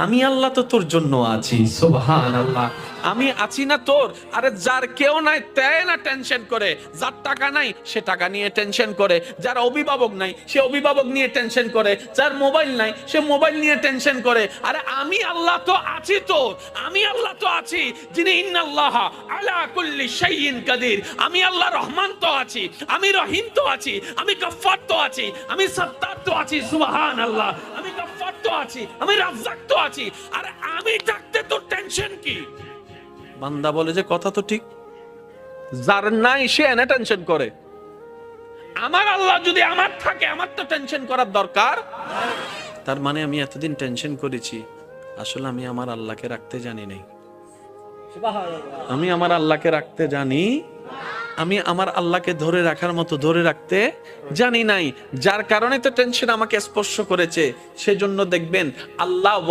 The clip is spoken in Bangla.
আমি আল্লাহ তো তোর জন্য আছি। সুবহানাল্লাহ। আমি আছি না তোর। আরে যার কেউ নাই তাই না টেনশন করে, যার টাকা নাই সে টাকা নিয়ে টেনশন করে, যার অভিভাবক নাই সে অভিভাবক নিয়ে টেনশন করে, যার মোবাইল নাই সে মোবাইল নিয়ে টেনশন করে। আরে আমি আল্লাহ তো আছি তোর, আমি আল্লাহ তো আছি যিনি ইন্নাল্লাহ আলা কুল্লি শাইইন কাদির। আমি আল্লাহ রহমান তো আছি, আমি রহিম তো আছি, আমি গফফার তো আছি, আমি সত্তার তো আছি। সুবহানাল্লাহ। আমি গফফার তো আছি, আমি রাজ্জাক তো আছি। আরে আমি থাকতে তোর টেনশন কি? বান্দা বলে যে কথা তো ঠিক, যার নাই সে এনে টেনশন করে। আমার আল্লাহ যদি আমার থাকে, আমার তো টেনশন করার দরকার। তার মানে আমি এতদিন টেনশন করেছি, আসলে আমি আমার আল্লাহকে রাখতে জানি নাই। আমি আমার আল্লাহকে রাখতে জানি, আমি আমার আল্লাহকে ধরে রাখার মতো ধরে রাখতে জানি নাই, যার কারণে তো টেনশন আমাকে স্পর্শ করেছে। সেজন্য দেখবেন আল্লাহ